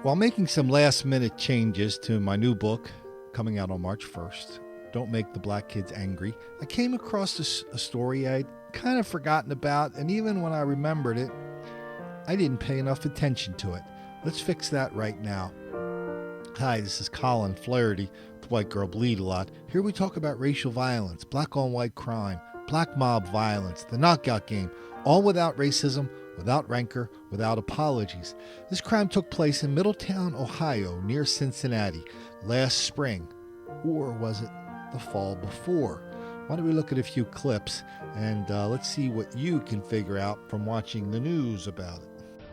While making some last-minute changes to my new book, coming out on March 1st, Don't Make the Black Kids Angry, I came across a story I'd kind of forgotten about, and even when I remembered it, I didn't pay enough attention to it. Let's fix that right now. Hi, this is Colin Flaherty, the White Girl Bleed a Lot. Here we talk about racial violence, black-on-white crime, black mob violence, the knockout game, all without racism, without rancor, without apologies. This crime took place in Middletown, Ohio, near Cincinnati, last spring. Or was it the fall before? Why don't we look at a few clips and let's see what you can figure out from watching the news about it.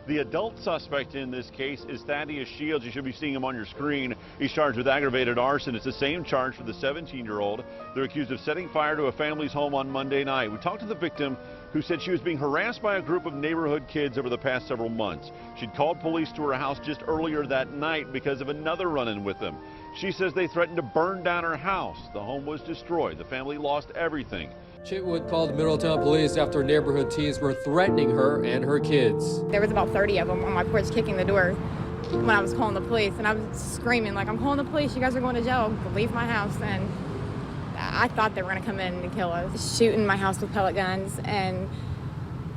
The adult suspect in this case is Thaddeus Shields. You should be seeing him on your screen. He's charged with aggravated arson. It's the same charge for the 17-year-old. They're accused of setting fire to a family's home on Monday night. We talked to the victim, who said she was being harassed by a group of neighborhood kids over the past several months. She'd called police to her house just earlier that night because of another run-in with them. She says they threatened to burn down her house. The home was destroyed. The family lost everything. Chitwood called Middletown police after neighborhood teens were threatening her and her kids. There was about 30 of them on my porch kicking the door when I was calling the police, and I was screaming like, I'm calling the police, you guys are going to jail, leave my house. And I thought they were going to come in and kill us. Shooting my house with pellet guns, and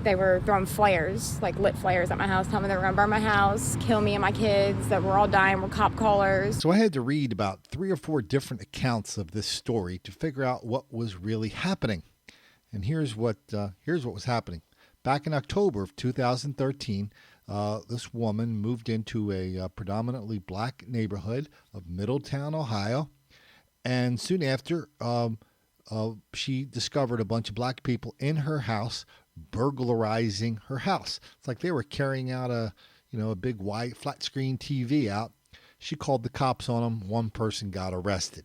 they were throwing flares, like lit flares at my house, telling me they were going to burn my house, kill me and my kids, that we're all dying, we're cop callers. So I had to read about 3 or 4 different accounts of this story to figure out what was really happening. And here's what was happening. Back in October of 2013, this woman moved into a predominantly black neighborhood of Middletown, Ohio. And soon after, she discovered a bunch of black people in her house burglarizing her house. It's like they were carrying out a big white flat screen TV out. She called the cops on them. One person got arrested.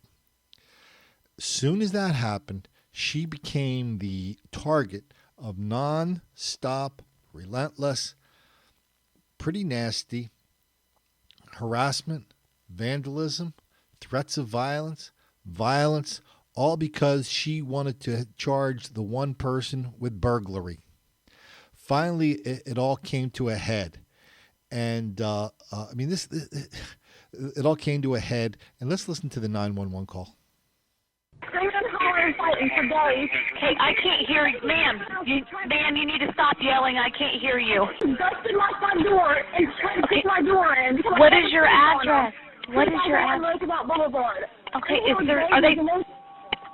As soon as that happened, she became the target of non-stop, relentless, pretty nasty harassment, vandalism, threats of violence, all because she wanted to charge the one person with burglary. Finally, it all came to a head. And, it all came to a head. And let's listen to the 911 call. Fighting for days. Hey, I can't hear you. Ma'am, you need to stop yelling. I can't hear you. Busted my front door and tried to kick my door in. What is your address? What is your address? Roosevelt Boulevard. Okay, are they...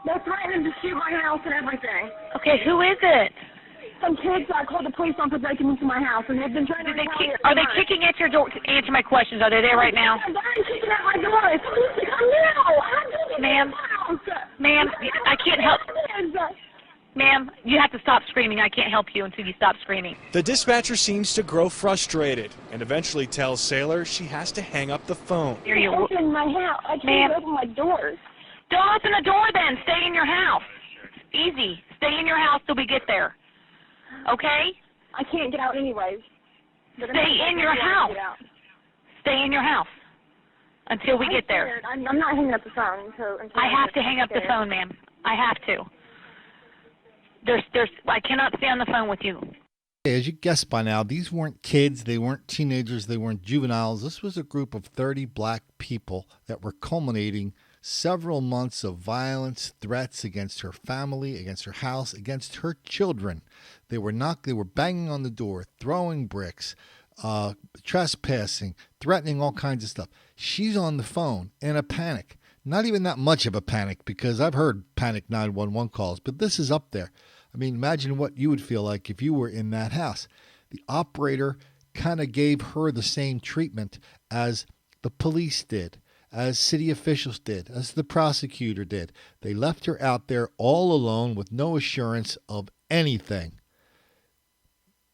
They're threatening to shoot my house and everything. Okay, who is it? Some kids, I called the police on for breaking into my house, and they've been trying to... Are they kicking at your door? Answer my questions. Are they there right now? They're kicking at my door. It's come now. Ma'am, I can't help. Ma'am, you have to stop screaming. I can't help you until you stop screaming. The dispatcher seems to grow frustrated and eventually tells Sailor she has to hang up the phone. I can't open my house. I can't open my doors. Don't open the door then. Stay in your house. Easy. Stay in your house till we get there. Okay? I can't get out anyways. Stay in your house. Stay in your house until we get there. I'm not hanging up the phone until I have to hang up the phone, ma'am. I have to. I cannot stay on the phone with you. As you guessed by now, these weren't kids, they weren't teenagers, they weren't juveniles. This was a group of 30 black people that were culminating several months of violence, threats against her family, against her house, against her children. They were banging on the door, throwing bricks, trespassing, threatening all kinds of stuff. She's on the phone in a panic. Not even that much of a panic, because I've heard panic 911 calls, but this is up there. I mean, imagine what you would feel like if you were in that house. The operator kind of gave her the same treatment as the police did, as city officials did, as the prosecutor did. They left her out there all alone with no assurance of anything.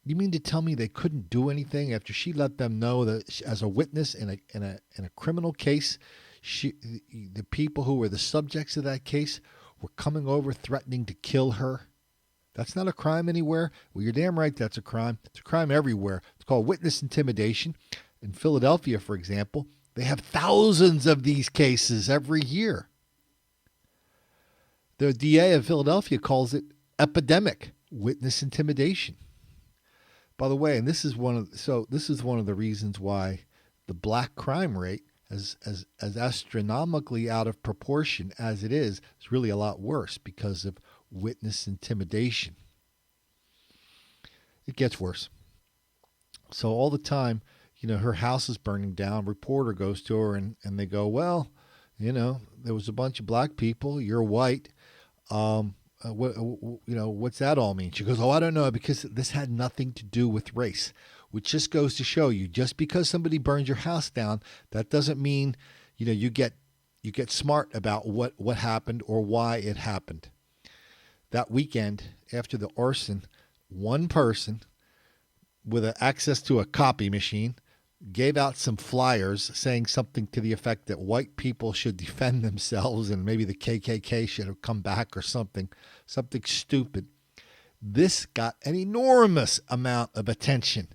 You mean to tell me they couldn't do anything after she let them know that as a witness in a criminal case, the people who were the subjects of that case were coming over threatening to kill her? That's not a crime anywhere? Well, you're damn right that's a crime. It's a crime everywhere. It's called witness intimidation. In Philadelphia, for example, They have thousands of these cases every year. The DA of Philadelphia calls it epidemic witness intimidation. By the way, and this is one of the reasons why the black crime rate, as astronomically out of proportion as it is really a lot worse because of witness intimidation. It gets worse. So all the time, her house is burning down. Reporter goes to her and they go, well, there was a bunch of black people. You're white. What's that all mean? She goes, oh, I don't know, because this had nothing to do with race, which just goes to show you, just because somebody burns your house down, that doesn't mean, you get smart about what happened or why it happened. That weekend after the arson, one person with access to a copy machine gave out some flyers saying something to the effect that white people should defend themselves and maybe the KKK should have come back or something stupid. This got an enormous amount of attention.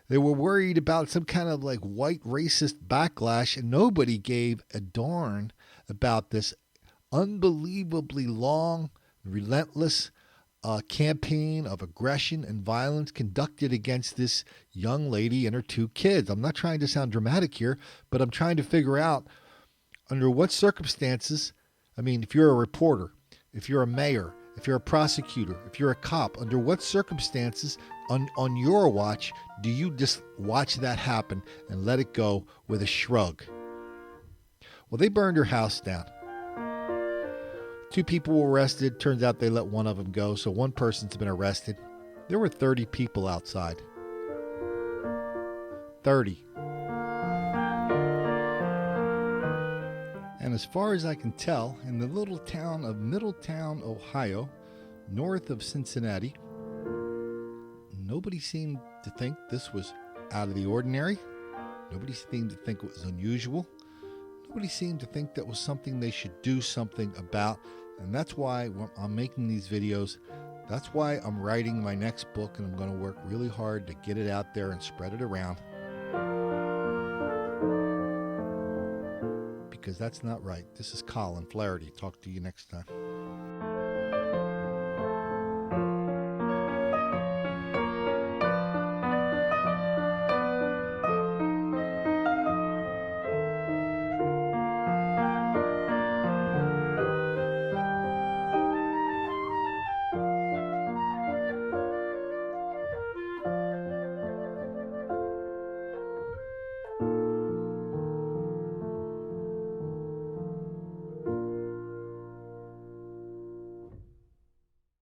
They were worried about some kind of like white racist backlash, and nobody gave a darn about this unbelievably long, relentless campaign of aggression and violence conducted against this young lady and her two kids. I'm not trying to sound dramatic here, but I'm trying to figure out under what circumstances, if you're a reporter, if you're a mayor, if you're a prosecutor, if you're a cop, under what circumstances on your watch do you just watch that happen and let it go with a shrug? Well, they burned her house down. 2 people were arrested. Turns out they let one of them go, so one person's been arrested. There were 30 people outside. 30. And as far as I can tell, in the little town of Middletown, Ohio, north of Cincinnati, nobody seemed to think this was out of the ordinary. Nobody seemed to think it was unusual. Nobody seemed to think that was something they should do something about. And that's why I'm making these videos. That's why I'm writing my next book, and I'm going to work really hard to get it out there and spread it around. Because that's not right. This is Colin Flaherty. Talk to you next time.